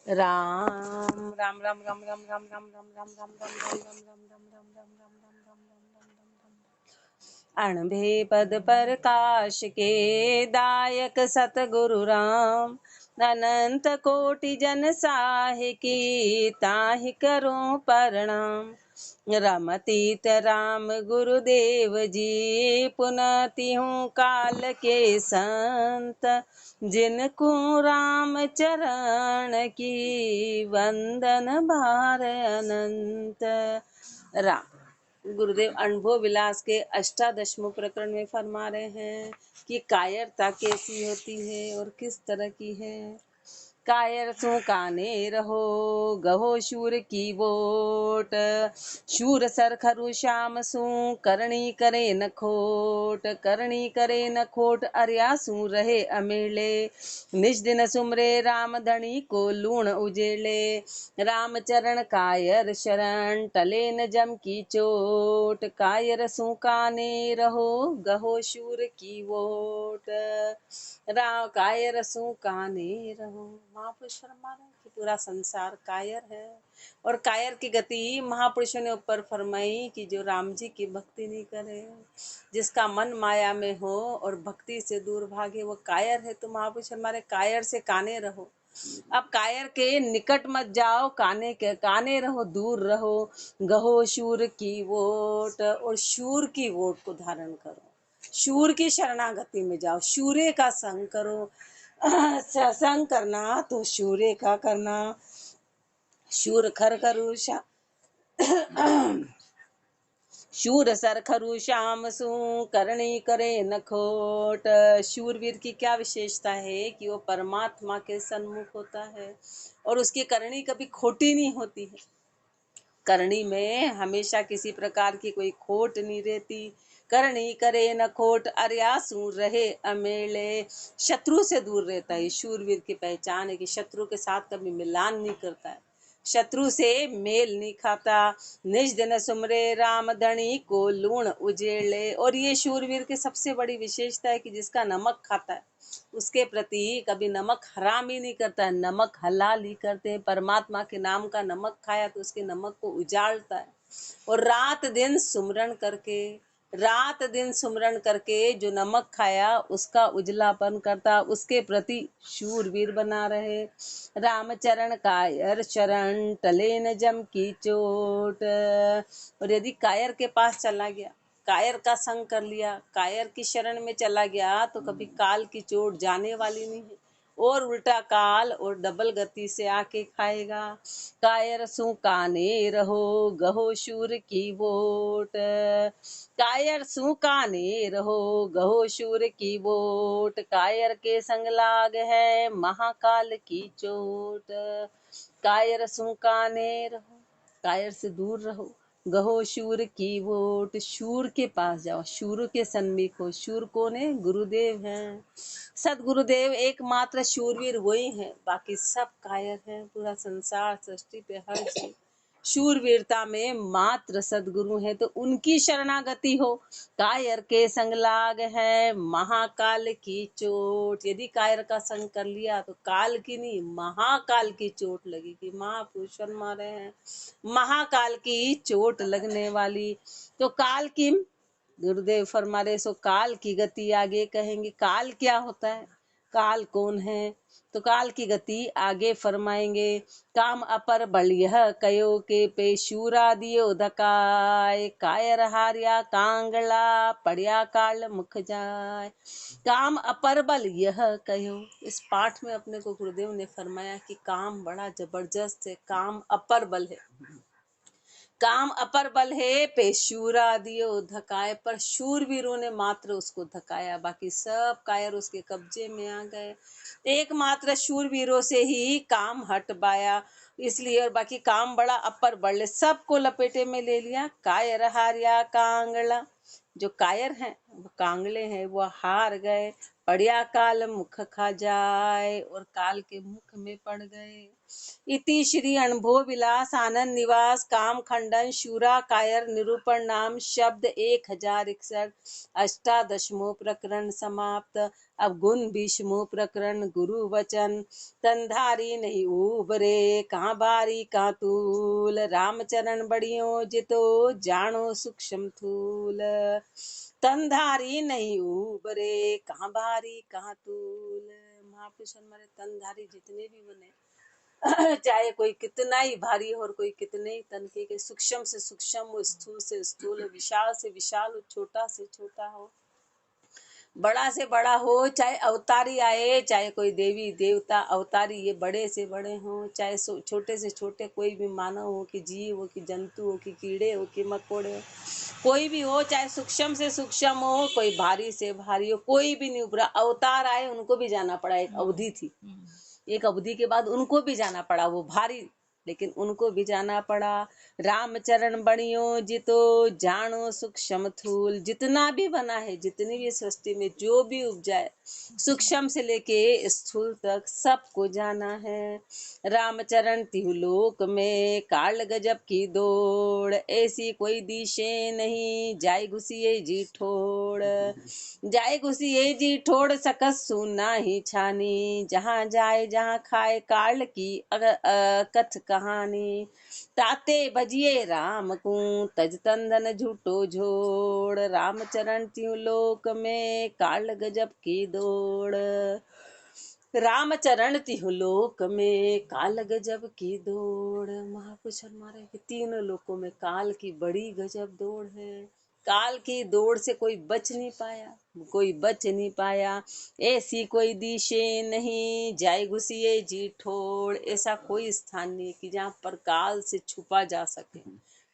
राम राम राम राम राम राम राम राम राम राम राम राम राम राम राम राम राम राम राम अणभे पद प्रकाश के दायक सतगुरु राम अनंत कोटि जन साहि की ताहि करूं प्रणाम। रमतीत राम गुरुदेव जी पुनति हूँ काल के संत जिनको राम चरण की वंदन भार अनंत। राम गुरुदेव अनुभव विलास के अष्टादशवें प्रकरण में फरमा रहे हैं कि कायरता कैसी होती है और किस तरह की है। कायर सु काने रहो गहो शूर की वोट, शूर सर खरु श्याम सु करणी करे न खोट, करणी करे न खोट अर्या सु रहे अमेले, निज दिन सुमरे राम धनी को लूण उजेले, राम चरण कायर शरण टले न जम की चोट, कायर सु काने रहो गहो शूर की वोट, राम कायर सु काने रहो। महापुरुष फरमा रहे कि पूरा संसार कायर है और कायर की गति महापुरुषों ने ऊपर फरमाई कि जो राम जी की भक्ति नहीं करे, जिसका मन माया में हो और भक्ति से दूर भागे, वो कायर है। तो महापुरुष हमारे कायर से काने रहो। अब कायर के निकट मत जाओ, काने रहो, दूर रहो। गहो शूर की वोट, और शूर की वोट को धारण करो, शूर की शरणागति में जाओ, शूरे का संग करो। संग करना तो शूरे का करना। शूर खर खरुषा शूर सर खरु श्याम सु करणी करे न खोट। शूरवीर की क्या विशेषता है कि वो परमात्मा के सन्मुख होता है और उसकी करणी कभी खोटी नहीं होती है। करणी में हमेशा किसी प्रकार की कोई खोट नहीं रहती। करणी करे न खोट अर्यासु रहे अमेले, शत्रु से दूर रहता है। शूरवीर की पहचान है कि शत्रु के साथ कभी मिलान नहीं करता है, शत्रु से मेल नहीं खाता। निज दिन सुमरे राम धनी को लूण उजेले, और ये शूरवीर की सबसे बड़ी विशेषता है कि जिसका नमक खाता है उसके प्रति कभी नमक हराम ही नहीं करता है, नमक हलाल ही करते हैं। परमात्मा के नाम का नमक खाया तो उसके नमक को उजाड़ता है। और रात दिन सुमरण करके जो नमक खाया उसका उजलापन करता, उसके प्रति शूरवीर बना रहे। रामचरण कायर शरण टले न जम की चोट, और यदि कायर के पास चला गया, कायर का संग कर लिया, कायर की शरण में चला गया तो कभी काल की चोट जाने वाली नहीं है, और उल्टा काल और डबल गति से आके खाएगा। कायर सु काने रहो गहो शूर की वोट, कायर सु काने रहो गहो शूर की वोट, कायर के संग लाग है महाकाल की चोट। कायर सु काने रहो, कायर से दूर रहो। गहो शूर की वोट, शूर के पास जाओ, शूर के सन्मुख हो। शूर कौन है? गुरुदेव हैं। सदगुरुदेव एकमात्र शूरवीर वही है, बाकी सब कायर है। पूरा संसार सृष्टि पे हर जीव शूरवीरता में मात्र सदगुरु है, तो उनकी शरणागति हो। कायर के संग लाग है महाकाल की चोट, यदि कायर का संग कर लिया तो काल की नहीं महाकाल की चोट लगेगी। महापुरुष फरमा रहे हैं महाकाल की चोट लगने वाली। तो काल की गुरुदेव फरमा रहे सो काल की गति आगे कहेंगे। काल क्या होता है, काल कौन है? तो काल की गति आगे फरमाएंगे। काम अपर बल यह कयो के पेशूरा दियो धकाय, कायर हारिया कांगला पड़िया काल मुख जाय। काम अपर बल यह कयो, इस पाठ में अपने को गुरुदेव ने फरमाया कि काम बड़ा जबरदस्त है, काम अपर बल है। काम अपर बल है पेशूरा दियो धकाए, पर शूरवीरों ने मात्र उसको धकाया, बाकी सब कायर उसके कब्जे में आ गए। एकमात्र शूरवीरों से ही काम हट पाया, इसलिए। और बाकी काम बड़ा अपर बल सबको लपेटे में ले लिया। कायर हारिया कांगड़ा, जो कायर हैं वो कांगले हैं वो हार गए, पड़िया काल मुख खा जाए, और काल के मुख में पड़ गए। इति श्री अनुभव विलास आनंद निवास काम खंडन शूरा कायर निरूपण नाम शब्द 1061 अष्टादशमो प्रकरण समाप्त। अब गुण 20मो प्रकरण गुरु वचन। तनधारी नहीं उबरे कहाँ बारी कहाँ तूल, रामचरण बड़ियो जितो जानो सूक्ष्म थूल। तनधारी नहीं उबरे कहाँ बारी कहाँ तूल। महापुरुष हमारे तनधारी जितने भी बने चाहे कोई कितना ही भारी हो और कोई कितने ही तनके के, सूक्ष्म से सूक्ष्म हो, स्थूल से स्थूल, विशाल से विशाल हो, छोटा से छोटा हो, बड़ा से बड़ा हो, चाहे अवतारी आए, चाहे कोई देवी देवता अवतारी ये बड़े से बड़े हों, चाहे छोटे से छोटे कोई भी मानव हो कि जीव हो कि जंतु हो कि कीड़े हो कि मकोड़े हो, कोई भी हो, चाहे सूक्ष्म से सूक्ष्म हो, कोई भारी से भारी हो, कोई भी नहीं उभरा। अवतार आए उनको भी जाना पड़ा, एक अवधि थी, एक अवधि के बाद उनको भी जाना पड़ा, वो भारी लेकिन उनको भी जाना पड़ा। रामचरण बणियो जितो जानो सूक्ष्म थूल। जितना भी बना है, जितनी भी सृष्टि में जो भी उपजाए, सूक्ष्म से लेके स्थूल तक सबको जाना है। रामचरण तिहुलोक में काल गजब की दौड़, ऐसी कोई दिशे नहीं जाय घुसिए जी ठोड़। जाय घुसिए जी ठोड़ सकस सुना ही छानी, जहाँ जाए जहाँ खाए काल की कथ कहानी। ताते बजिए राम को तज तंदन झूठो झोड़, रामचरण त्यों लोक में काल गजब की दौड़। रामचरण तिहु लोक में काल गजब की दौड़। महापुरुष हमारे कि तीनों लोकों में काल की बड़ी गजब दौड़ है। काल की दौड़ से कोई बच नहीं पाया, कोई बच नहीं पाया। ऐसी कोई दिशे नहीं जाय घुसिए जी ठोड़। ऐसा कोई स्थान नहीं कि जहाँ पर काल से छुपा जा सके,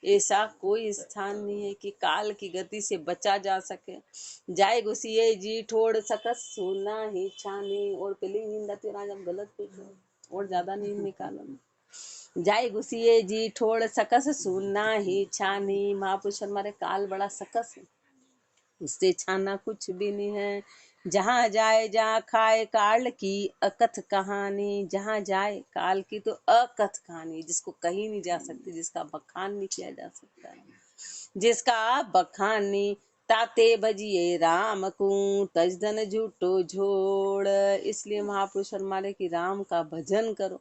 ऐसा कोई स्थान नहीं है कि काल की गति से बचा जा सके। जाय घुसिए जी ठोड़ सकस सोना ही छानी। और पहले नींद आती है, आज हम गलत पूछो और ज्यादा नींद निकालो। जाय घुसिए जी ठोड़ सकस सुनना ही छानी। महापुरुष हमारे काल बड़ा सकस है, उससे छाना कुछ भी नहीं है। जहाँ जाए जहाँ खाए काल की अकथ कहानी। जहाँ जाए काल की तो अकथ कहानी, जिसको कही नहीं जा सकती, जिसका बखान नहीं किया जा सकता है, जिसका बखान नहीं। ताते बजिए राम को तज धन झूठो झोड़। इसलिए महापुरुष हमारे की राम का भजन करो,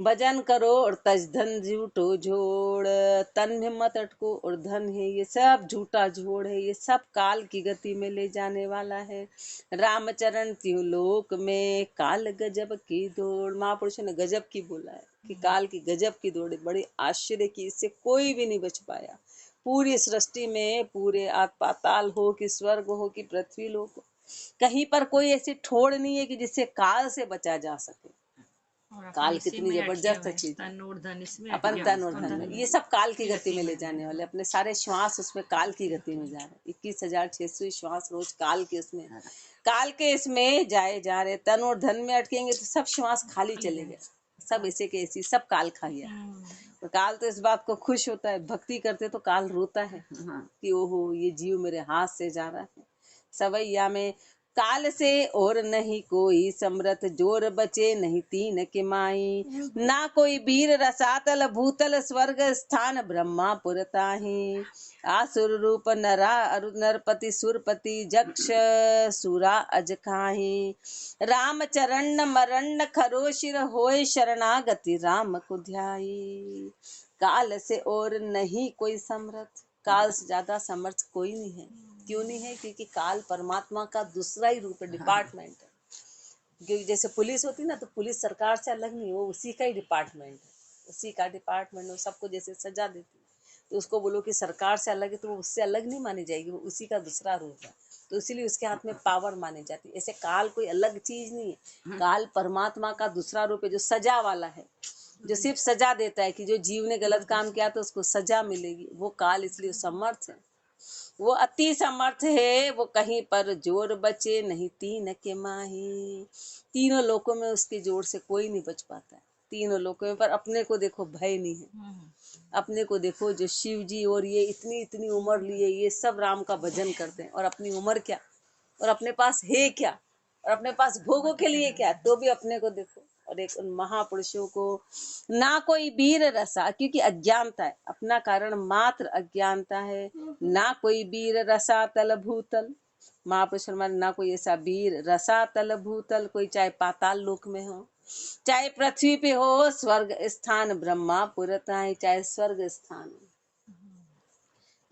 भजन करो और तज धन झूठो झोड़। तन में मत अटको और धन है ये सब झूठा झोड़ है, ये सब काल की गति में ले जाने वाला है। रामचरण त्यों लोक में काल गजब की दौड़। महापुरुष ने गजब की बोला है कि काल की गजब की दौड़, बड़ी आश्चर्य की, इससे कोई भी नहीं बच पाया। पूरी सृष्टि में, पूरे पाताल हो कि स्वर्ग हो कि पृथ्वी लोक हो, कहीं पर कोई ऐसी ठोड़ नहीं है कि जिससे काल से बचा जा सके। काल कितनी जबरदस्त चीज है, अपन तन और धन में ये सब काल की गति में ले जाने वाले। अपने सारे श्वास उसमें काल की गति में जा रहे, 21,600 श्वास रोज काल के उसमें, काल के इसमें जाए जा रहे। तन और धन में अटकेंगे तो सब श्वास खाली चले गए, सब ऐसे के ऐसी, सब काल खा गया। तो काल तो इस बात को खुश होता है, भक्ति करते तो काल रोता है कि ओहो ये जीव मेरे हाथ से जा रहा है। सवैया में काल से और नहीं कोई समरथ, जोर बचे नहीं तीन के माई। ना कोई वीर रसातल भूतल स्वर्ग स्थान ब्रह्मापुर ताहि। आसुर रूप नरा नरपति सुरपति जक्ष सुरा अज खाहि। राम चरण मरण खरो शिर होय शरणागति राम को ध्याई। काल से और नहीं कोई समर्थ, काल से ज्यादा समर्थ कोई नहीं है। क्यों नहीं है? क्योंकि काल परमात्मा का दूसरा ही रूप है, डिपार्टमेंट है। क्योंकि जैसे पुलिस होती ना, तो पुलिस सरकार से अलग नहीं, वो उसी का ही डिपार्टमेंट है, उसी का डिपार्टमेंट। वो सबको जैसे सजा देती है, तो उसको बोलो कि सरकार से अलग है तो वो उससे अलग नहीं मानी जाएगी, वो उसी का दूसरा रूप है, तो इसीलिए उसके हाथ में पावर मानी जाती है। ऐसे काल कोई अलग चीज नहीं है, काल परमात्मा का दूसरा रूप है, जो सजा वाला है, जो सिर्फ सजा देता है कि जो जीव ने गलत काम किया तो उसको सजा मिलेगी, वो काल इसलिए समर्थ है, वो अति समर्थ है। वो कहीं पर जोर बचे नहीं तीन के माही। तीनों लोकों में उसके जोर से कोई नहीं बच पाता है। तीनों लोकों में, पर अपने को देखो भय नहीं है। अपने को देखो जो शिव जी और ये इतनी इतनी उम्र लिए ये सब राम का भजन करते हैं, और अपनी उम्र क्या, और अपने पास है क्या, और अपने पास भोगों के लिए क्या, तो भी अपने को देखो। और एक उन महापुरुषों को ना कोई वीर रसा, क्योंकि अज्ञानता है, अपना कारण मात्र अज्ञानता है। ना कोई वीर रसा तल भूतल, महापुरुष हमारे ना कोई ऐसा वीर रसा तल भूतल, कोई चाहे पाताल लोक में हो, चाहे पृथ्वी पे हो, स्वर्ग स्थान ब्रह्मापुर ताहि, चाहे स्वर्ग स्थान हो,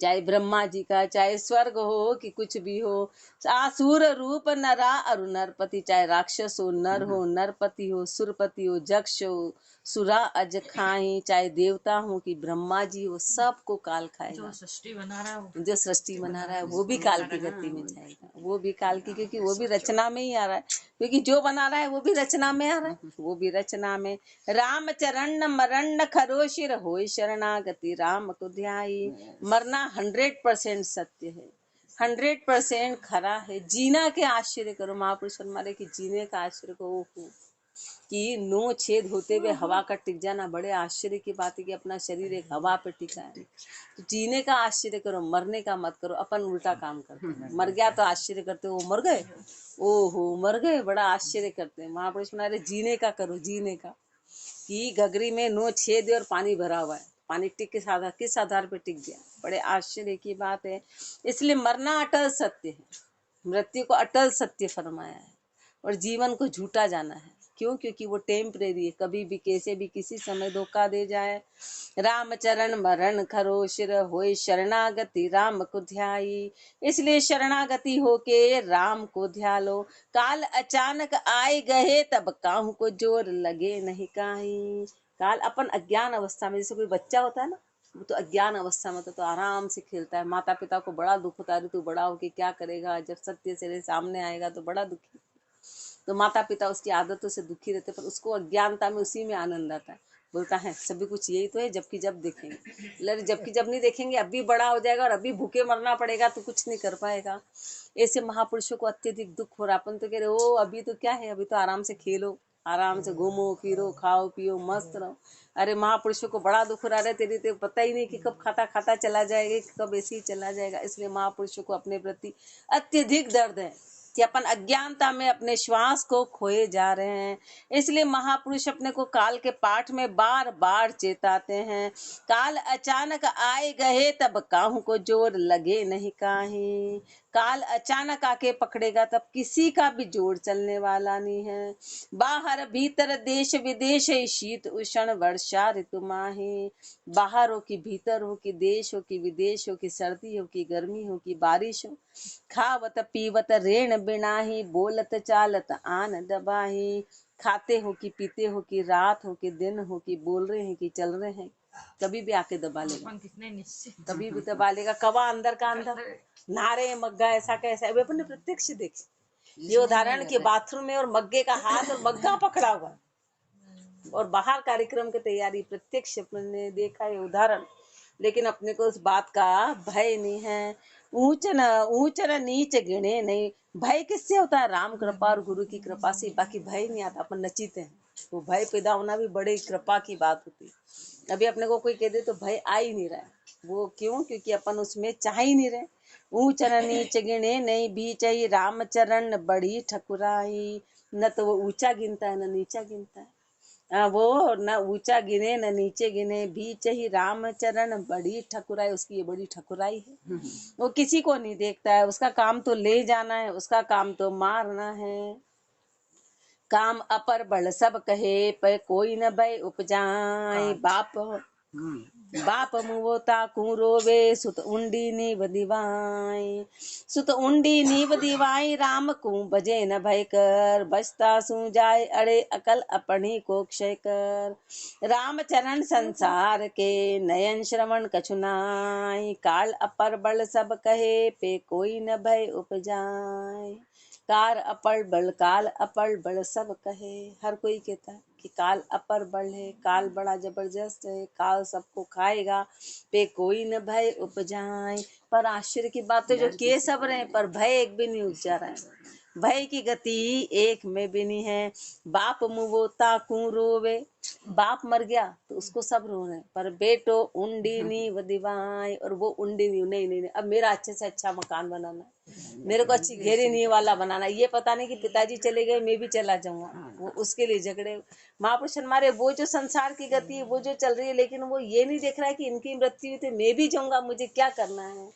चाहे ब्रह्मा जी का, चाहे स्वर्ग हो कि कुछ भी हो, आसुर रूप नरा अरु नरपति, चाहे राक्षस हो, नर हो, नरपति हो, सुरपति हो, जक्ष हो, सुरा अज खाई, चाहे देवता हो कि ब्रह्मा जी हो, सबको काल खाएगा। जो सृष्टि बना रहा है वो भी काल की गति में जाएगा, वो भी काल की, क्योंकि वो भी रचना में ही आ रहा है, क्योंकि जो बना रहा है वो भी रचना में आ रहा है, वो भी रचना में। राम चरण मरण खरो शिर होय शरणागति, राम को ध्याई, मरना 100% सत्य है, 100% खरा है। जीना के आश्चर्य करो, महापुरुष हमारे की जीने का आश्चर्य करो कि 9 छेद होते हुए हवा का टिक जाना बड़े आश्चर्य की बात है, कि अपना शरीर एक हवा पे टिका है। तो जीने का आश्चर्य करो, मरने का मत करो। अपन उल्टा काम करते हैं, मर गया तो आश्चर्य करते हो, मर गए, ओहो मर गए, बड़ा आश्चर्य करते हैं। महापुरुष बना रहे जीने का करो, जीने का, कि गगरी में 9 छेद है और पानी भरा हुआ है, पानी टिक किस आधार पे टिक गया, बड़े आश्चर्य की बात है। इसलिए मरना अटल सत्य है, मृत्यु को अटल सत्य फरमाया है, और जीवन को झूठा जाना है। क्यों? क्योंकि वो टेम्परेरी है, कभी भी कैसे भी किसी समय धोखा दे जाए। राम चरण मरण खरो शिर होय शरणागति, राम को ध्याई, इसलिए शरणागति होके राम को ध्या लो। काल अचानक आए गए तब काहू को जोर लगे नहीं काहीं। काल अपन अज्ञान अवस्था में, जैसे कोई बच्चा होता है ना, वो तो अज्ञान अवस्था में तो आराम से खेलता है, माता पिता को बड़ा दुख होता है, तू बड़ा होके क्या करेगा, जब सत्य से सामने आएगा तो बड़ा दुखी, तो माता पिता उसकी आदतों से दुखी रहते, पर उसको अज्ञानता में उसी में आनंद आता है, बोलता है सभी कुछ यही तो है, जबकि जब देखेंगे, जबकि जब नहीं देखेंगे, अभी बड़ा हो जाएगा और अभी भूखे मरना पड़ेगा तो कुछ नहीं कर पाएगा। ऐसे महापुरुषों को अत्यधिक दुख हो रहा, अपन तो कह रहे ओ अभी तो क्या है, अभी तो आराम से खेलो, आराम से घूमो फिरो, खाओ पियो, मस्त रहो। अरे महापुरुषों को बड़ा दुख हो रहा है, तेरी तो पता ही नहीं कि कब खाता खाता चला जाएगा, कब ऐसे ही चला जाएगा। इसलिए महापुरुषों को अपने प्रति अत्यधिक दर्द है कि अपन अज्ञानता में अपने श्वास को खोए जा रहे हैं। इसलिए महापुरुष अपने को काल के पाठ में बार बार चेताते हैं, काल अचानक आए गए तब काहू को जोर लगे नहीं काहीं। काल अचानक आके पकड़ेगा तब किसी का भी जोर चलने वाला नहीं है। बाहर भीतर देश विदेश शीत उष्ण वर्षा ऋतु माही, बाहर हो कि भीतर हो कि देश हो कि विदेश हो कि सर्दी हो कि गर्मी हो कि बारिश हो, खावत पीवत रेण बिनाही, बोलत चालत आन दबाही, खाते हो कि पीते हो कि रात हो कि दिन हो कि बोल रहे हैं कि चल रहे हैं, कभी भी आके दबा लेगा, कभी भी दबा लेगा। कवा अंदर का अंदर, नारे मग्गा ऐसा कैसा है, वे अपने प्रत्यक्ष देखे। ये उदाहरण के बाथरूम में और मग्गे का हाथ और मग्गा पकड़ा हुआ, और बाहर कार्यक्रम की तैयारी, प्रत्यक्ष अपने देखा ये उदाहरण। लेकिन अपने को उस बात का भय नहीं है। ऊंच न नीच गिने नहीं, भय किससे होता है? राम कृपा और गुरु की कृपा से, बाकी भय नहीं आता, अपन नचीते हैं। वो भय पैदा होना भी बड़ी कृपा की बात होती है। अभी अपने को कोई कह दे तो भय आ ही नहीं रहा है, वो क्यों? क्योंकि अपन उसमें चाह ही नहीं रहे। ऊंच न नीच गिने नहीं बीच ही, राम चरण बड़ी ठकुराई, न तो वो ऊंचा गिनता है न नीचा गिनता है। वो न ऊंचा गिने न नीचे गिने, बीच ही राम चरण बड़ी ठकुराई, उसकी ये बड़ी ठकुराई है। वो किसी को नहीं देखता है, उसका काम तो ले जाना है, उसका काम तो मारना है। काम अपर बल सब कहे, पर कोई न भय उपजाए। बाप मुवो ताकू रोवे, सुत उंडी नीव दिवाई, सुत उंडी नीव दिवाई, राम को बजे न भय कर, बचता सू जाए अड़े अकल अपनी को क्षय कर। राम चरण संसार के, नयन श्रवण कछुनाई, काल अपर बल सब कहे, पे कोई न भय उपजाए। काल अपर बल सब कहे, हर कोई कहता है कि काल अपर बल है, काल बड़ा जबरदस्त है, काल सबको खाएगा, पे कोई न भय उपजाए। पर आश्चर्य की बात है, जो के सब रहे पर भय एक भी नहीं उपजा रहा है। भय की गति एक में बिनी है। बाप मुवो ताकू रोवे, बाप मर गया तो उसको सब रो रहे हैं, पर बेटो उंडी नी वदिवाई, और वो उंडी नहीं, नहीं नहीं नहीं, अब मेरा अच्छे से अच्छा मकान बनाना है, मेरे को अच्छी घेरी नींव वाला बनाना है। ये पता नहीं कि पिताजी चले गए मैं भी चला जाऊंगा, वो उसके लिए झगड़े। महापुरुष हमारे वो जो संसार की गति है वो जो चल रही है, लेकिन वो ये नहीं देख रहा है कि इनकी मृत्यु थी, मैं भी जाऊंगा, मुझे क्या करना है,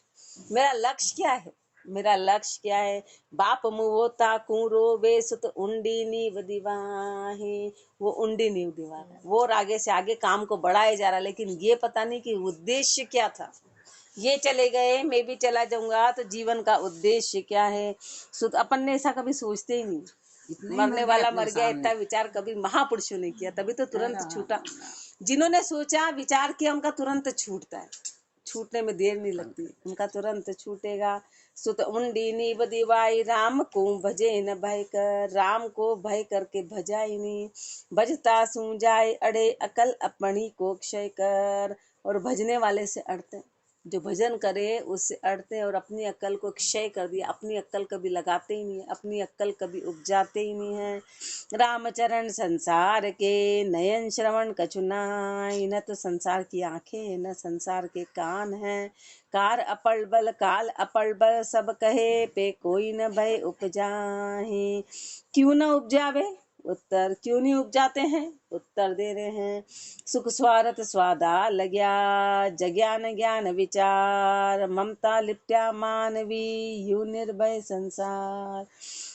मेरा लक्ष्य क्या है, मेरा लक्ष्य क्या है। बाप मुवो ताकू रोवे सुत उंडी नीव दिवाही, वो उंडी नीव दीवा रहा है, वो और आगे से आगे काम को बढ़ाया जा रहा है, लेकिन ये पता नहीं कि उद्देश्य क्या था। ये चले गए मैं भी चला जाऊंगा, तो जीवन का उद्देश्य क्या है। सुत अपन ने ऐसा कभी सोचते ही नहीं, मरने वाला मर गया, इतना विचार कभी महापुरुषों ने किया, तभी तो तुरंत छूटा। जिन्होंने सोचा विचार किया उनका तुरंत छूटता है, छूटने में देर नहीं लगती, उनका तुरंत छूटेगा। सुत उंडी नीव दिवाई, राम को भजे न भय कर, राम को भय करके भजा ही नहीं। भजता सू जाए अड़े अकल अपनी को क्षय कर, और भजने वाले से अड़ते, जो भजन करे उससे अड़ते और अपनी अक्ल को क्षय कर दिया, अपनी अक्ल कभी लगाते ही नहीं है, अपनी अक्ल कभी उपजाते ही नहीं है। रामचरण संसार के नयन श्रवण कछुनाई, न तो संसार की आंखें न संसार के कान हैं। कार अपल बल काल अपल बल सब कहे, पे कोई न भय उपजाहि। क्यों न उपजावे उत्तर, क्यों नहीं उपजाते हैं उत्तर दे रहे हैं। सुख स्वारथ स्वादा लग्या, जज्ञान ज्ञान विचार, ममता लिप्ट्या मानवी यू निर्भय संसार।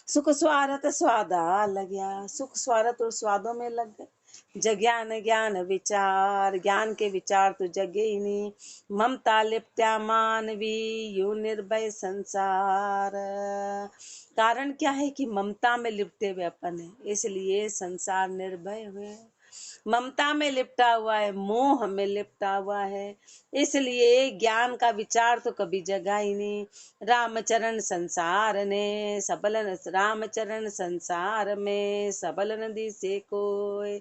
सुख स्वारथ स्वादा लग्या, सुख स्वारथ और स्वादों में लग गए। जज्ञान ज्ञान विचार, ज्ञान के विचार तो जगे ही नहीं। ममता लिप्ट्या मानवी यू निर्भय संसार, कारण क्या है कि ममता में लिपटे हुए अपन है, इसलिए संसार निर्भय हुए। ममता में लिपटा हुआ है, मोह में लिपटा हुआ है, इसलिए ज्ञान का विचार तो कभी जगा ही नहीं। रामचरण संसार ने सबलन, रामचरण संसार में सबलन दिसे कोय।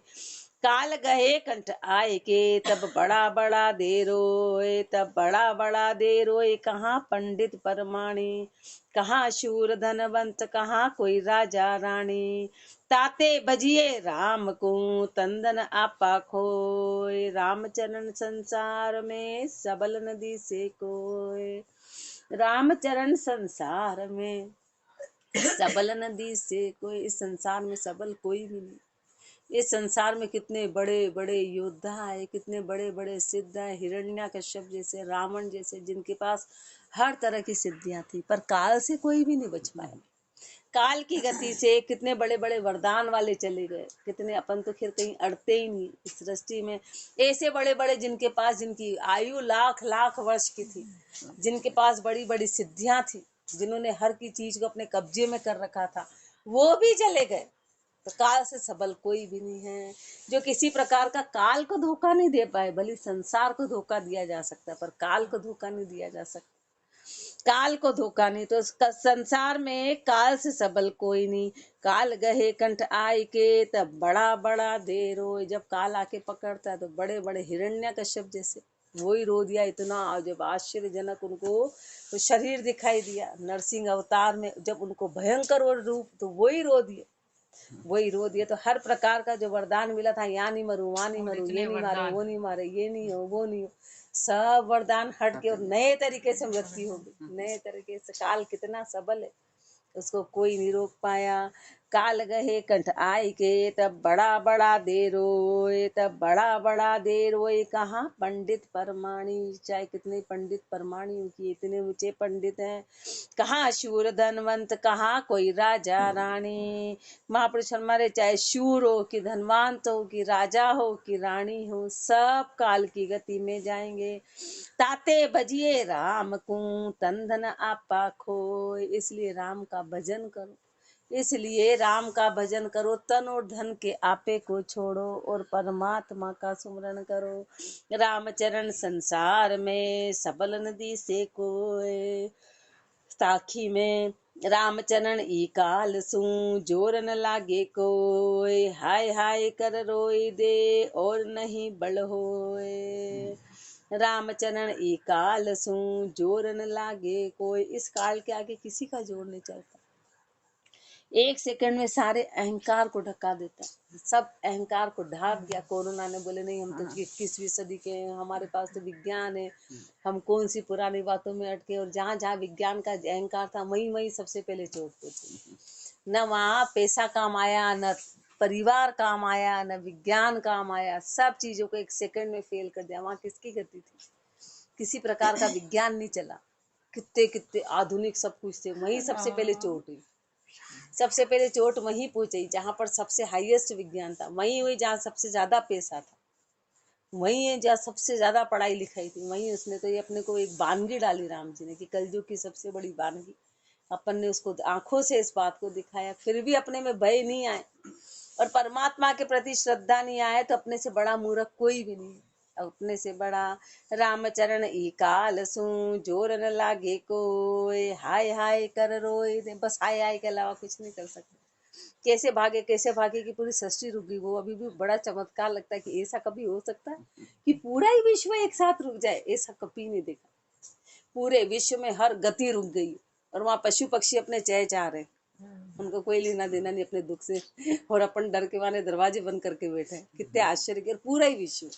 काल गए कंठ आए के, तब बड़ा बड़ा दे रोए, तब बड़ा बड़ा दे रोए। कहाँ पंडित परमाणी, कहाँ शूर धनवंत, कहाँ कोई राजा रानी। ताते बजिए राम को तंदन आपा खोए, रामचरण संसार में सबल नदी से कोय। रामचरण संसार में सबल नदी से कोई, इस संसार में सबल कोई भी नहीं। इस संसार में कितने बड़े बड़े योद्धा है, कितने बड़े बड़े सिद्ध है, हिरण्याकश्यप जैसे, रावण जैसे, जिनके पास हर तरह की सिद्धियां थी, पर काल से कोई भी नहीं बच पाया। काल की गति से कितने बड़े बड़े वरदान वाले चले गए, कितने, अपन तो खैर कहीं अड़ते ही नहीं इस सृष्टि में। ऐसे बड़े बड़े जिनके पास, जिनकी आयु लाख लाख वर्ष की थी, जिनके पास बड़ी बड़ी सिद्धियां थी, जिन्होंने हर की चीज को अपने कब्जे में कर रखा था, वो भी चले गए। तो काल से सबल कोई भी नहीं है। जो किसी प्रकार का काल को धोखा नहीं दे पाए, भले संसार को धोखा दिया जा सकता है, पर काल को धोखा नहीं दिया जा सकता, काल को धोखा नहीं। तो संसार में काल से सबल कोई नहीं। काल गहे कंठ आय के, तब बड़ा बड़ा देर हो, जब काल आके पकड़ता है तो बड़े बड़े हिरण्याकश्यप जैसे, वही रो दिया इतना। और जब आश्चर्यजनक उनको तो शरीर दिखाई दिया नरसिंह अवतार में, जब उनको भयंकर और रूप, तो वही रो दिए, वही रो दिए। तो हर प्रकार का जो वरदान मिला था, यहाँ नहीं मरू, वहां नहीं मरू, ये नहीं मारे, वो नहीं मारे, ये नहीं हो, वो नहीं हो, सब वरदान हट के और नए तरीके से मृत्यु होगी, नए तरीके से। काल कितना सबल है, उसको कोई नहीं रोक पाया। काल गहे कंठ आय के, तब बड़ा बड़ा देर रोए, तब बड़ा बड़ा देर रोए। कहाँ पंडित परमाणी, चाहे कितने पंडित परमाणियों की इतने ऊंचे पंडित हैं। कहाँ शूर धनवंत, कहाँ कोई राजा रानी। महापुरुष हमारे चाहे शूर हो कि धनवंत हो कि राजा हो कि रानी हो, सब काल की गति में जाएंगे। ताते बजिए राम को तन धन आपा खोए, इसलिए राम का भजन करो, इसलिए राम का भजन करो, तन और धन के आपे को छोड़ो और परमात्मा का सुमरण करो। रामचरण संसार में सबल नदी से कोय, साखी में रामचरण ई काल सू जोर न लागे कोय। हाय हाय कर रोई दे और नहीं बल होए। रामचरण ई काल सू जोर न लागे कोई, इस काल के आगे किसी का जोर नहीं चलता। एक सेकंड में सारे अहंकार को ढका देता है, सब अहंकार को ढाक दिया। कोरोना ने बोले नहीं हम तो 21वीं सदी के हैं, हमारे पास तो विज्ञान है, हम कौन सी पुरानी बातों में अटके। और जहाँ जहाँ विज्ञान का अहंकार था वहीं वहीं सबसे पहले चोट पहुंची। न वहाँ पैसा काम आया, न परिवार काम आया, न विज्ञान काम आया, सब चीजों को एक सेकंड में फेल कर दिया। वहाँ किसकी गति थी? किसी प्रकार का विज्ञान नहीं चला, कितने कितने आधुनिक सब कुछ थे, वहीं सबसे पहले चोट हुई। सबसे पहले चोट वहीं पहुंची जहां पर सबसे हाईएस्ट विज्ञान था, वहीं हुई जहां सबसे ज्यादा पैसा था, वहीं है जहाँ सबसे ज्यादा पढ़ाई लिखाई थी। वहीं उसने तो ये अपने को एक वानगी डाली राम जी ने कि कलयुग की सबसे बड़ी वानगी। अपन ने उसको आंखों से इस बात को दिखाया, फिर भी अपने में भय नहीं आए और परमात्मा के प्रति श्रद्धा नहीं आए, तो अपने से बड़ा मूर्ख कोई भी नहीं है। अपने से बड़ा रामचरण इकाल सू, जोर न लागे कोई, हाय हाय कर रोए, बस हाय हाय के अलावा कुछ नहीं कर सकते। कैसे भागे कि पूरी सृष्टि रुक गई। वो अभी भी बड़ा चमत्कार लगता है कि ऐसा कभी हो सकता है कि पूरा ही विश्व एक साथ रुक जाए, ऐसा कभी नहीं देखा। पूरे विश्व में हर गति रुक गई और वहाँ पशु पक्षी अपने चह रहे, उनको कोई लेना देना नहीं अपने दुख से, और अपन डर के मारे दरवाजे बंद करके बैठे। कितने आश्चर्य के, और पूरा ही विश्व,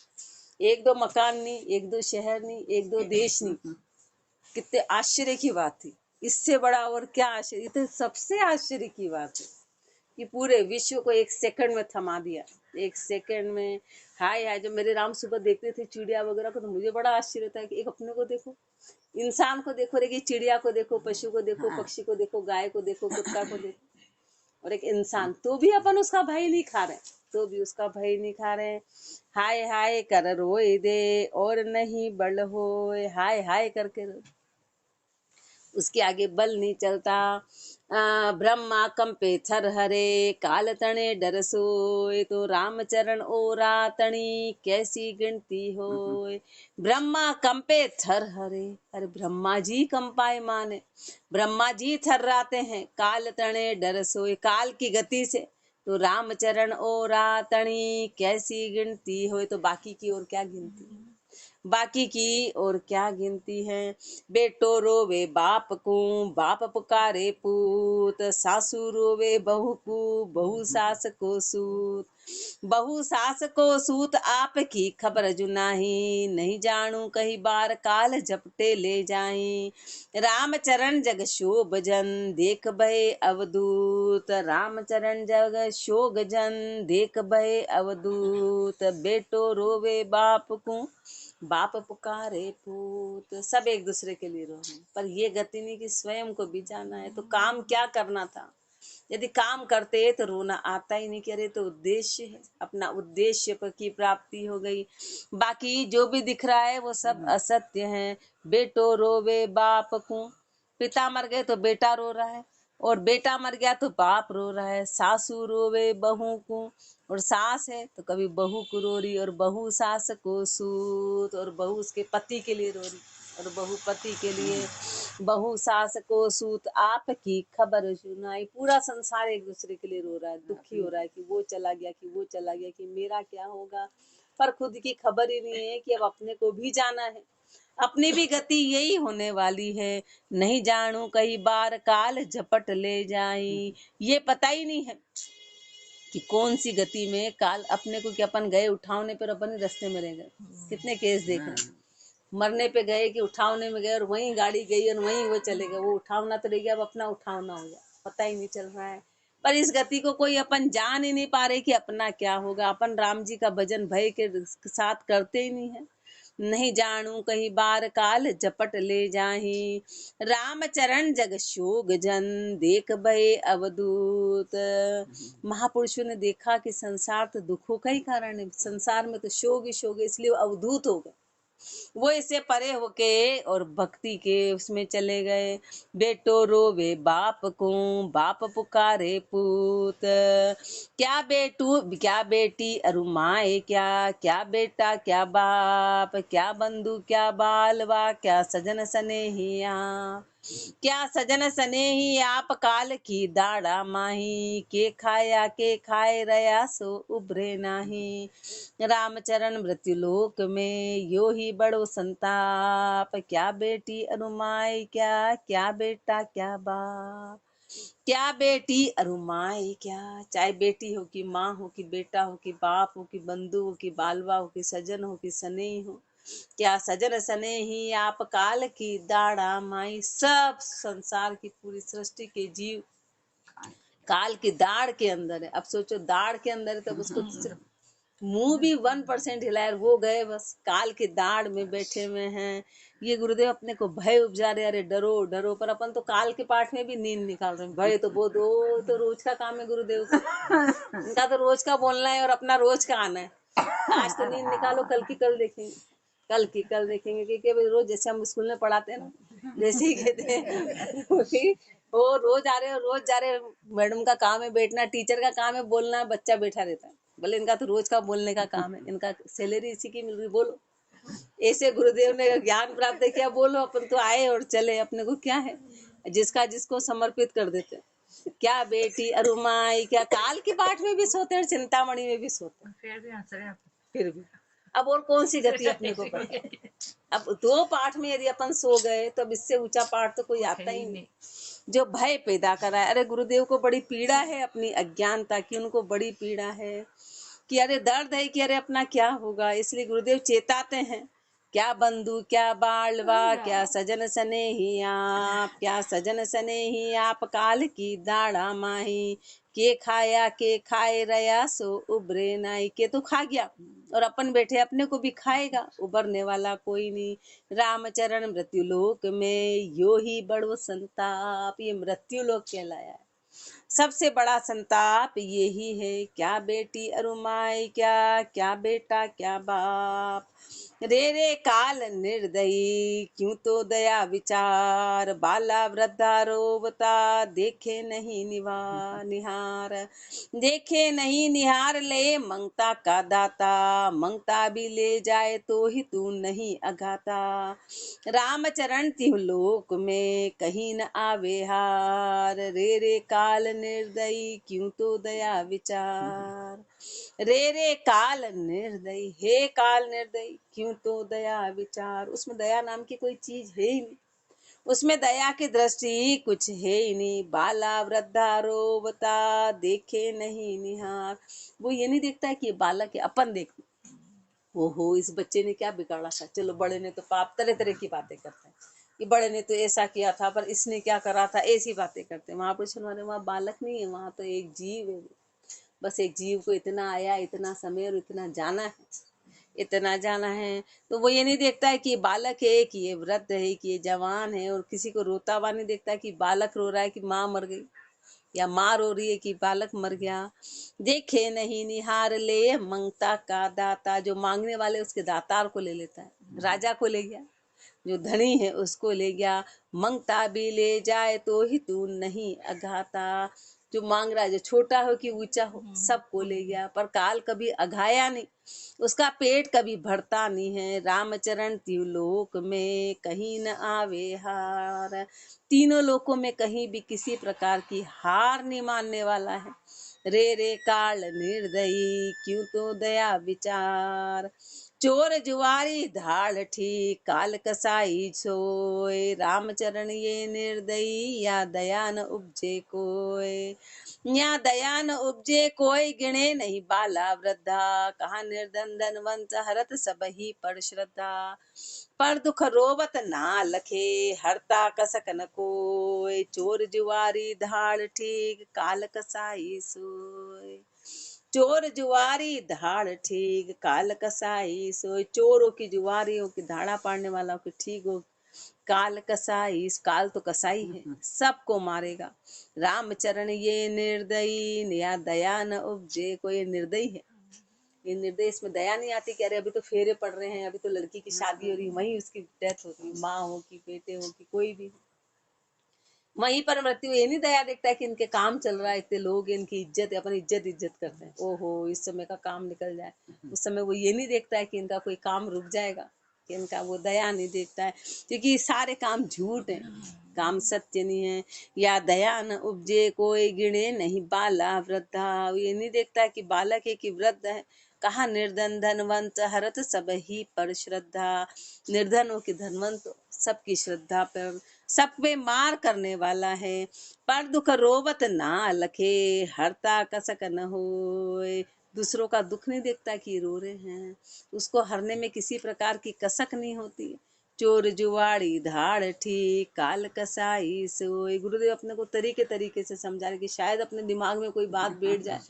एक दो मकान नहीं, एक दो शहर नहीं, एक दो देश नहीं, कितने आश्चर्य की बात थी। इससे बड़ा और क्या आश्चर्य, तो सबसे आश्चर्य की बात है कि पूरे विश्व को एक सेकंड में थमा दिया, एक सेकंड में। हाय हाय, जब मेरे राम सुबह देखते थे चिड़िया वगैरह को, तो मुझे बड़ा आश्चर्य था कि एक अपने को देखो, इंसान को देखो, एक चिड़िया को देखो, पशु को देखो, पक्षी को देखो, गाय को देखो, कुत्ता को देखो, और एक इंसान, तो भी अपन उसका भय नहीं खा रहे, तो भी उसका भय नहीं खा रहे। हाय हाय कर रोए दे और नहीं बल होए, हाय हाय करके उसके आगे बल नहीं चलता। ब्रह्मा कंपे थर हरे, काल तणे डर सोए, तो रामचरण ओरा तणी कैसी गिनती होए। ब्रह्मा कंपे थर हरे, अरे ब्रह्मा जी कंपाए माने, ब्रह्मा जी थर्राते हैं। काल तणे डर सोए, काल की गति से, तो रामचरण ओरा तणी कैसी गिनती होए, तो बाकी की और क्या गिनती है, बाकी की और क्या गिनती है। बेटो रोवे बाप को, बाप पुकारे पूत, सासू रोवे बहू को, बहू सास को सूत, बहू सास को सूत, आपकी खबर जुनाही, नहीं जानू कही बार काल झपटे ले जाई। रामचरण जग शोभ जन, देख भय अवधूत, रामचरण जग शोभ जन, देख भय अवधूत। बेटो रोवे बाप को, बाप पुकारे पूत, सब एक दूसरे के लिए रो रहे हैं, पर ये गति नहीं कि स्वयं को भी जाना है। तो काम क्या करना था? यदि काम करते तो रोना आता ही नहीं, करे तो उद्देश्य है, अपना उद्देश्य की प्राप्ति हो गई। बाकी जो भी दिख रहा है वो सब असत्य है। बेटो रोवे बाप को, पिता मर गए तो बेटा रो रहा है, और बेटा मर गया तो बाप रो रहा है। सासू रोवे बहू को, और सास है तो कभी बहू को रो रही, और बहू सास को सूत, और बहू उसके पति के लिए रो रही, और बहू पति के लिए। बहू सास को सूत, आपकी खबर सुनाई। पूरा संसार एक दूसरे के लिए रो रहा है, दुखी हो रहा है कि वो चला गया, कि वो चला गया, कि मेरा क्या होगा, पर खुद की खबर ही नहीं है कि अब अपने को भी जाना है, अपनी भी गति यही होने वाली है। नहीं जानू कई बार काल झपट ले जाई, ये पता ही नहीं है कि कौन सी गति में काल अपने को, कि अपन गए उठावने पर अपन रास्ते में रह गए। कितने केस देख रहे हैं, मरने पे गए कि उठावने में गए और वहीं गाड़ी गई और वहीं वो चले गए, वो उठावना तो रह गया, अब अपना उठावना हो गया, पता ही नहीं चल रहा है। पर इस गति को कोई अपन जान ही नहीं पा रहे कि अपना क्या होगा। अपन राम जी का भजन भय के साथ करते ही नहीं है। नहीं जानू कहीं बार काल झपट ले जाही, रामचरण जग शोग जन, देख भय अवधूत। महापुरुषों ने देखा कि संसार तो दुखों का ही कारण है, संसार में तो शोग ही शोग है, इसलिए अवधूत हो गए। वो इससे परे होके और भक्ति के उसमें चले गए। बेटो रोवे बाप को, बाप पुकारे पूत, क्या बेटू क्या बेटी अरुमाए, क्या क्या बेटा क्या बाप, क्या बंधु क्या बालवा, क्या सजन सनेहिया, क्या सजन सनेही, आप काल की दाड़ा माही, के खाए रया सो उभरे नाही। रामचरण मृत्युलोक में यो ही बड़ो संताप, क्या बेटी अनुमाय, क्या क्या बेटा क्या बाप। क्या बेटी अरुमाई क्या, चाहे बेटी हो कि माँ हो कि बेटा हो कि बाप हो कि बंधु हो कि बालवा हो कि सजन हो कि स्नेही हो, क्या सजन स्नेही आप काल की दाड़ा माई। सब संसार की पूरी सृष्टि के जीव काल की दाढ़ के अंदर है। अब सोचो दाढ़ के अंदर है, तब उसको सिर्फ मुंह भी 1% हिलाए वो गए, बस काल की दाढ़ में बैठे हुए हैं। ये गुरुदेव अपने को भय उपजा रहे, अरे डरो डरो, पर अपन तो काल के पाठ में भी नींद निकाल रहे हैं। भय तो वो तो रोज का काम है गुरुदेव का, इनका तो रोज का बोलना है और अपना रोज का आना है। आज तो नींद निकालो, कल की कल देखेंगे, कल की कल देखेंगे। क्योंकि रोज जैसे हम स्कूल में पढ़ाते हैं ना, जैसे ही कहते हैं वो रोज आ रहे हो रोज जा रहे हो, मैडम का काम है बैठना, टीचर का काम है बोलना, बच्चा बैठा रहता है। बोले इनका तो रोज का बोलने का काम है, इनका सैलरी इसी की मिल रही, बोलो। ऐसे गुरुदेव ने ज्ञान प्राप्त किया, बोलो, अपन तो आए और चले, अपने को क्या है, जिसका जिसको समर्पित कर देते हैं। क्या बेटी अरुमाई क्या, काल की पाठ में भी सोते हैं, चिंतामणि में भी सोते हैं, फिर भी हंस रहे हैं, फिर भी। अब और कौन सी गति अपने को पता है। अब 2 पाठ में यदि अपन सो गए तो अब इससे ऊंचा पाठ तो कोई आता ही नहीं। जो भय पैदा करा है, अरे गुरुदेव को बड़ी पीड़ा है अपनी अज्ञानता की, उनको बड़ी पीड़ा है कि अरे दर्द है कि अरे अपना क्या होगा, इसलिए गुरुदेव चेताते हैं। क्या बंधु क्या बालवा क्या सजन स्नेही आप, क्या सजन स्नेही आप काल की दाड़ा माही। के खाए रया सो उबरे नाई, के तो खा गया और अपन बैठे अपने को भी खाएगा, उबरने वाला कोई नहीं। रामचरण मृत्युलोक में यो ही बड़ो संताप, ये मृत्युलोक कहलाया है। सबसे बड़ा संताप यही है। क्या बेटी अरुमाई क्या, क्या बेटा क्या बाप। रे काल निर्दयी क्यों तो दया विचार, बाला वृद्धा रोवता देखे नहीं निहार। देखे नहीं निहार ले मंगता का दाता, मंगता भी ले जाए तो ही तू नहीं अघाता। रामचरण तिहु लोक में कहीं न आवे हार, रे काल निर्दयी क्यों तो दया विचार। रे काल निर्दयी, हे काल निर्दयी क्यों तो दया विचार। उसमें दया नाम की कोई चीज है ही नहीं, उसमें दया की दृष्टि कुछ है ही नहीं। बाला वृद्धा रोवता देखे नहीं निहार, वो ये नहीं देखता है कि ये बालक है, अपन देखते ओहो इस बच्चे ने क्या बिगाड़ा था, चलो बड़े ने तो पाप, तरह तरह की बातें करते हैं कि बड़े ने तो ऐसा किया था पर इसने क्या करा था, ऐसी बातें करते हैं। महापुरुष हमारे वहाँ बालक नहीं है, वहाँ तो एक जीव है। बस एक जीव को इतना आया, इतना समय और इतना जाना है, इतना जाना है। तो वो ये नहीं देखता है कि बालक है कि ये वृद्ध है कि ये जवान है, और किसी को रोता हुआ नहीं देखता कि बालक रो रहा है कि माँ मर गई, या माँ रो रही है कि बालक मर गया। देखे नहीं निहार ले मंगता का दाता, जो मांगने वाले उसके दातार को ले लेता है। राजा को ले गया, जो धनी है उसको ले गया। मंगता भी ले जाए तो ही तू नहीं अघाता, जो मांग रहा है, जो छोटा हो कि ऊंचा हो, सबको ले गया, पर काल कभी अघाया नहीं, उसका पेट कभी भरता नहीं है। रामचरण त्रिलोक में कहीं न आवे हार, तीनों लोकों में कहीं भी किसी प्रकार की हार नहीं मानने वाला है। रे काल निर्दयी क्यों तो दया विचार। चोर जुआरी धाड़ ठीक काल कसाई सोए, रामचरण ये निर्दयी या दया न उपजे कोय। या दया न उपजे कोई गिणे नहीं बाला वृद्धा, कहा निर्धन धनवंत हरत सब ही पर श्रद्धा। पर दुख रोवत ना लखे हरता कसक न कोय, चोर जुआरी धाड़ ठीक काल कसाई सोय। चोर जुआरी धाड़ ठीक काल कसाई सोय, चोरों की जुआरियों की धाड़ा पाड़ने वालों की ठीक हो। काल कसाई, इस काल तो कसाई है, सबको मारेगा। रामचरण ये निर्दयी या दया न उपजे, कोई निर्दयी है, ये निर्दय, इसमें दया नहीं आती कि अरे अभी तो फेरे पड़ रहे हैं, अभी तो लड़की की शादी हो रही है, वहीं उसकी डेथ होती, माँ हो कि बेटे हो कि कोई भी, वहीं पर मृत्यु। ये नहीं दया देखता है कि इनके काम चल रहा है, इतने लोग इनकी इज्जत, अपन इज्जत करते हैं, ओहो इस समय का काम निकल जाए, उस समय वो ये नहीं देखता है कि इनका कोई काम रुक जाएगा, कि इनका वो दया नहीं देखता है, क्योंकि सारे काम झूठ है, काम सत्य नहीं है। या दया न उपजे कोई गिणे नहीं बाला वृद्धा, ये नहीं देखता है कि बालक है कि वृद्ध है। कहा निर्धन धनवंत हरत सब ही पर श्रद्धा, निर्धन हो कि धनवंत सबकी श्रद्धा पर, सब पे मार करने वाला है। पर दुख रोवत ना लखे, हरता कसक न होए। दूसरों का दुख नहीं देखता कि रो रहे हैं, उसको हरने में किसी प्रकार की कसक नहीं होती। चोर जुआड़ी धाड़ ठीक, काल कसाई सोए। गुरुदेव अपने को तरीके तरीके से समझा रहे कि शायद अपने दिमाग में कोई बात बैठ जाए,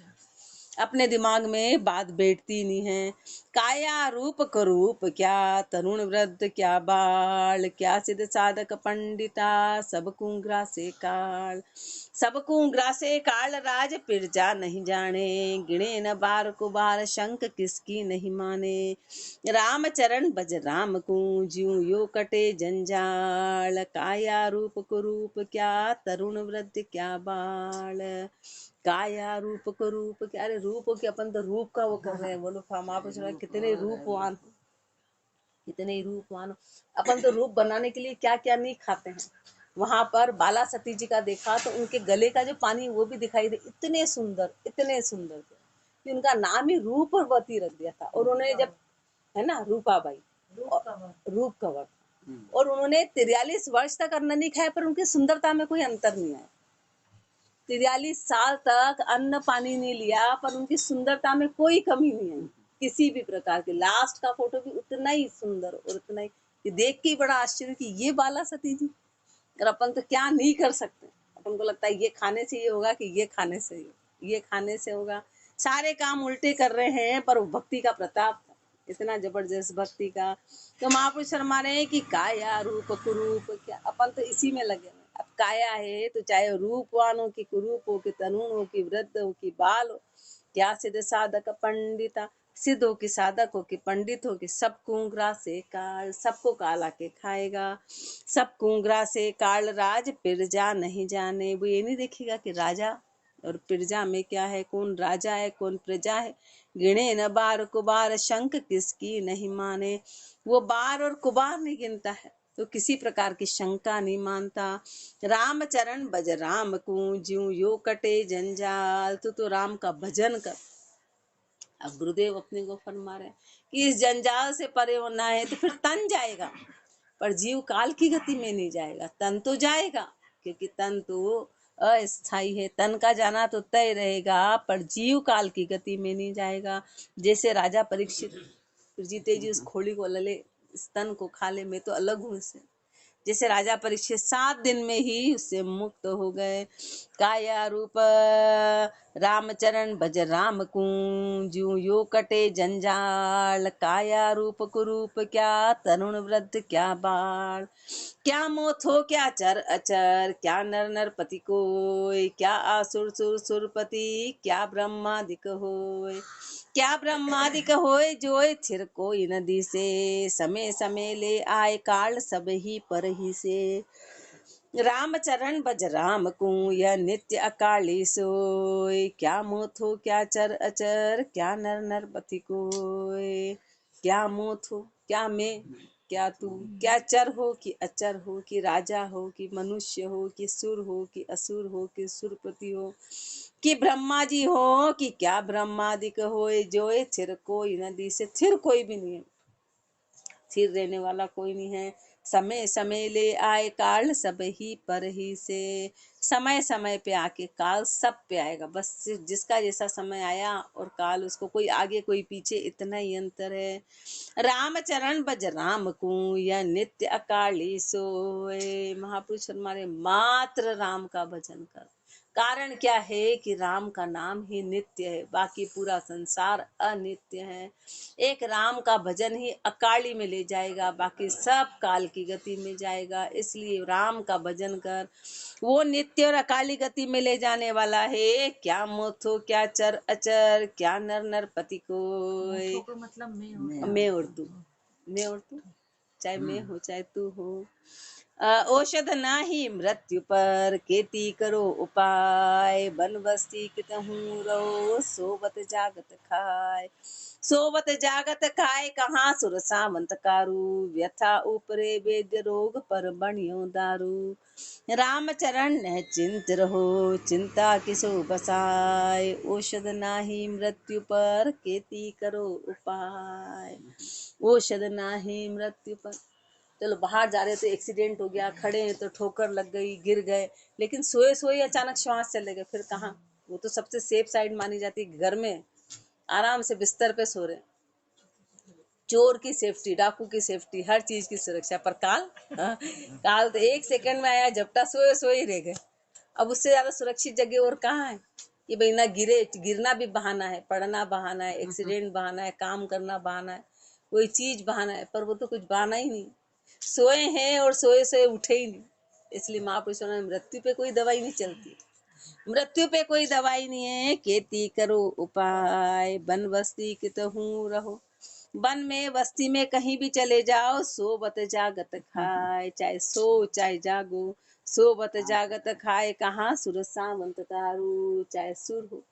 अपने दिमाग में बात बैठती नहीं है। काया रूप करूप क्या, तरुण वृद्ध क्या बाल, क्या सिद्ध साधक पंडिता, सब कुंगरा से काल। सब कुंगरा से काल राज पिरजा नहीं जाने, गिणे न बार को बार शंक किसकी नहीं माने। राम चरण बज राम को, ज्यूं यो कटे जंजाल, काया रूप कुरूप क्या, तरुण वृद्ध क्या बाल। काया रूप को रूप क्या, अरे रूप के अपन तो रूप का वो कर रहे हैं। बोलो हम आप कितने रूपवान, कितने रूपवान। अपन तो रूप बनाने के लिए क्या क्या नहीं खाते हैं। वहां पर बाला सती जी का देखा तो उनके गले का जो पानी वो भी दिखाई दे, इतने सुंदर, इतने सुंदर थे कि उनका नाम ही रूपवती रख दिया था। और उन्होंने जब, है ना, रूपाबाई, रूप कंवर, और उन्होंने 43 वर्ष तक अन्न नहीं खाया, पर उनकी सुंदरता में कोई अंतर नहीं आया। 43 साल तक अन्न पानी नहीं लिया, पर उनकी सुंदरता में कोई कमी नहीं आई किसी भी प्रकार की। लास्ट का फोटो भी उतना ही सुंदर और उतना ही कि देख के ही बड़ा आश्चर्य कि ये बाला सती जी। और अपन तो क्या नहीं कर सकते, अपन को लगता है ये खाने से ये होगा, कि ये खाने से ये खाने से होगा। सारे काम उल्टे कर रहे हैं, पर भक्ति का प्रताप था, इतना जबरदस्त भक्ति का। तो महापुरुष शर्मा रहे कि काया रूप कुरूप क्या, अपन तो इसी में लगे। अब काया है तो चाहे रूपवान हो कि कुरूप हो कि तरुण हो कि वृद्ध हो कि बाल हो, क्या सिद्ध साधक पंडिता, सिद्ध हो कि साधक हो कि पंडित हो कि सब कुंगरा से काल, सबको काल आके खाएगा। सब कुंगरा से काल राज पिरजा नहीं जाने, वो ये नहीं देखेगा कि राजा और प्रजा में क्या है, कौन राजा है कौन प्रजा है। गिणे न बार कुबार शंख किसकी नहीं माने, वो बार और कुबार नहीं गिनता है तो किसी प्रकार की शंका नहीं मानता। राम चरण बज राम को, ज्यूं यो कटे जंजाल, तो राम का भजन कर। अब गुरुदेव अपने को फरमा रहे हैं कि इस जंजाल से परे होना है तो फिर तन जाएगा, पर जीव काल की गति में नहीं जाएगा। तन तो जाएगा, क्योंकि तन तो अस्थाई है, तन का जाना तो तय रहेगा, पर जीव काल की गति में नहीं जाएगा। जैसे राजा परीक्षित, जीते जी उस खोली को लले, इस तन को खा ले, मैं तो अलग हूँ इससे। जैसे राजा परीक्षित 7 दिन में ही उससे मुक्त हो गए। काया रूप रामचरण भज राम को, ज्यूं यो कटे जंजाल, काया रूप कुरूप क्या, तरुण वृद्ध क्या बाल। क्या मोथ हो क्या चर अचर, क्या नर नरपति कोय, क्या आसुर सुर सुरपति, क्या ब्रह्मादिक होय। क्या ब्रह्मादिक होय जोय, थिर कोई नदी से, समय समय ले आए काल सब ही पर ही से। राम चरण बज राम को, यह नित्य अकाली सोय, क्या मोथ हो क्या चर अचर, क्या नर नरपति कोय। क्या मोथ हो, क्या मैं, क्या तू, क्या चर हो कि अचर हो, कि राजा हो कि मनुष्य हो, कि सुर हो कि असुर हो, कि सुरपति हो, कि ब्रह्मा जी हो, कि क्या ब्रह्मादिक होए जोए, थिर कोई नदी से, थिर कोई भी नहीं है, स्थिर रहने वाला कोई नहीं है। समय समय ले आए काल सब ही पर ही से, समय समय पे आके काल सब पे आएगा, बस जिसका जैसा समय आया और काल उसको, कोई आगे कोई पीछे, इतना ही अंतर है। राम चरण बज राम को, यह नित्य अकाली सोए। महापुरुष हमारे मात्र राम का भजन कर। कारण क्या है कि राम का नाम ही नित्य है, बाकी पूरा संसार अनित्य है। एक राम का भजन ही अकाली में ले जाएगा, बाकी सब काल की गति में जाएगा। इसलिए राम का भजन कर, वो नित्य और अकाली गति में ले जाने वाला है। क्या मोथो क्या चर अचर, क्या नर नरपति को मतलब मैं और तू, मैं और तू, चाहे मैं हो चाहे तू हो। औषध नाही मृत्यु पर, खेती करो उपाय, बन बस्ती कितहूँ रहो, सोवत जागत खाए। सोवत जागत खाए कहाँ सुर सामंत कारू, व्यथा ऊपरे वेद्य रोग पर बणियो दारू। राम चरण न चिंत रहो, चिंता किसो बसाए, औषध नाही मृत्यु पर, खेती करो उपाय। औषध नाही मृत्यु पर, चलो बाहर जा रहे तो एक्सीडेंट हो गया, खड़े हैं तो ठोकर लग गई, गिर गए, लेकिन सोए सोए अचानक श्वास चले गए, फिर कहाँ? वो तो सबसे सेफ साइड मानी जाती है, घर में आराम से बिस्तर पे सो रहे। चोर की सेफ्टी, डाकू की सेफ्टी, हर चीज की सुरक्षा, पर काल, हाँ, काल तो 1 सेकंड में आया, झपटा, सोए सोए ही रह गए। अब उससे ज्यादा सुरक्षित जगह और कहाँ है? ये भाई ना गिरे, गिरना भी बहाना है, पढ़ना बहाना है, एक्सीडेंट बहाना है, काम करना बहाना है, कोई चीज बहाना है, पर वो तो कुछ बहाना ही नहीं। सोए हैं और सोए सोए उठे ही नहीं। इसलिए महापुरुषों ने मृत्यु पे कोई दवाई नहीं चलती, मृत्यु पे कोई दवाई नहीं है। खेती करो उपाय, बन बस्ती कितहूँ रहो। वन में बस्ती में कहीं भी चले जाओ, सोबत जागत खाए, चाहे सो चाहे जागो, सोबत जागत खाए। कहाँ? सुर सावंत तारू, चाहे सुर हो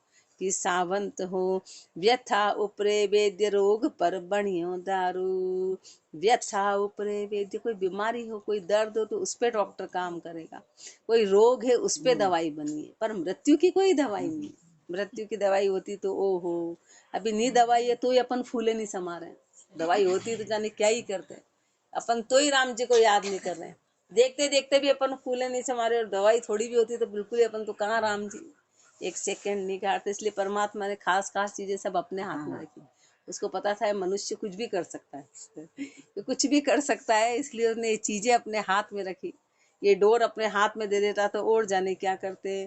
कि सावंत हो। व्यथा उपरे वेद्य, रोग पर बणियो दारू। व्यथा उपरे वेद्य, कोई बीमारी हो, कोई दर्द हो तो उस पे डॉक्टर काम करेगा, कोई रोग है उस पे दवाई बनी है, पर मृत्यु की कोई दवाई नहीं। मृत्यु की दवाई होती तो ओहो, अभी नहीं दवाई है तो ही अपन फूले नहीं समा रहे, दवाई होती तो जाने क्या ही करते। अपन तो ही राम जी को याद नहीं कर रहे, देखते देखते भी अपन फूले नहीं समा रहे, और दवाई थोड़ी भी होती तो बिल्कुल ही अपन तो कहाँ राम जी, 1 सेकंड नहीं काटते। इसलिए परमात्मा ने खास खास चीजें सब अपने हाथ में रखी। उसको पता था मनुष्य कुछ भी कर सकता है तो कुछ भी कर सकता है, इसलिए उसने ये चीजें अपने हाथ में रखी। ये डोर अपने हाथ में दे देता तो और जाने क्या करते।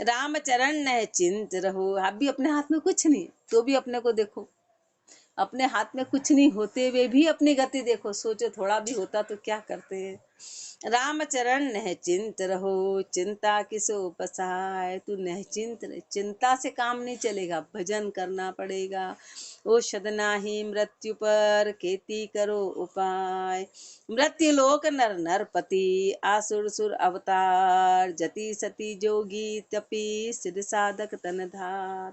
राम चरण न चिंत रहो, आप भी अपने हाथ में कुछ नहीं तो भी अपने को देखो, अपने हाथ में कुछ नहीं होते हुए भी अपनी गति देखो, सोचो थोड़ा भी होता तो क्या करते। राम चरण नह चिंत रहो, चिंता किसो पसाय। तू नह चिंत रहे, चिंता से काम नहीं चलेगा, भजन करना पड़ेगा। औषध नाही मृत्यु पर, खेती करो उपाय। मृत्यु लोक नर नरपति, आसुर सुर अवतार। जति सती जोगी तपी, सिद्ध साधक तन धार।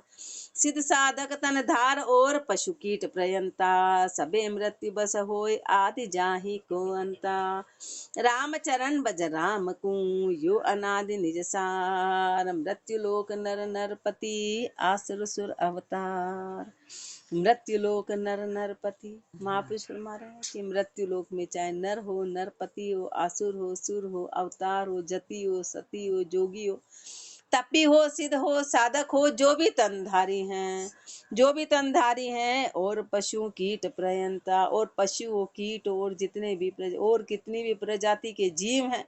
सिद्ध साधक तन धार और पशु कीट प्रयंता। सबे मृत्यु बस होय, आदि जाहि को अंता। राम चरण बज राम को, यो अनादि निज सार। मृत्यु लोक नर नरपति, आसुर सुर अवतार। मृत्यु लोक नर नरपति, महापुरुष फरमा रहे हैं कि मृत्यु लोक में चाहे नर हो, नरपति हो, आसुर हो, सुर हो, अवतार हो, जति हो, सती हो, जोगी हो, तपी हो, सिद्ध हो, साधक हो, जो भी तनधारी हैं, जो भी तनधारी हैं, और पशु कीट प्रयंता, और पशु कीट और जितने भी और कितनी भी प्रजाति के जीव हैं,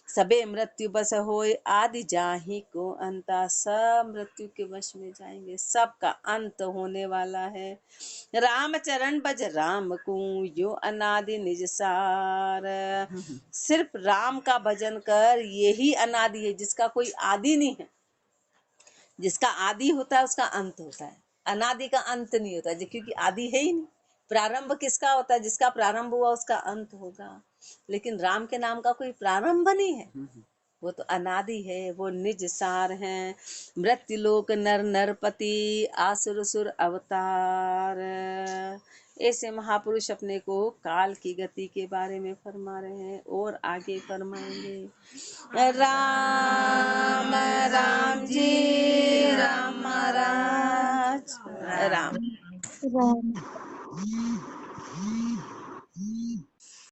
सबे मृत्यु बस होए, आदि जाहि को अंता। सब मृत्यु के वश में जाएंगे, सबका अंत होने वाला है। राम चरण बज राम को, यो अनादि निज सार। सिर्फ राम का भजन कर, यही अनादि है, जिसका कोई आदि नहीं है। जिसका आदि होता है उसका अंत होता है, अनादि का अंत नहीं होता, क्योंकि आदि है ही नहीं। प्रारंभ किसका होता है? जिसका प्रारंभ हुआ उसका अंत होगा, लेकिन राम के नाम का कोई प्रारंभ नहीं है, वो तो अनादि है, वो निज सार हैं। मृत्यु लोक नर नरपति, आसुर सुर अवतार। ऐसे महापुरुष अपने को काल की गति के बारे में फरमा रहे हैं, और आगे फरमाएंगे। राम राम जी राम महाराज राम। राम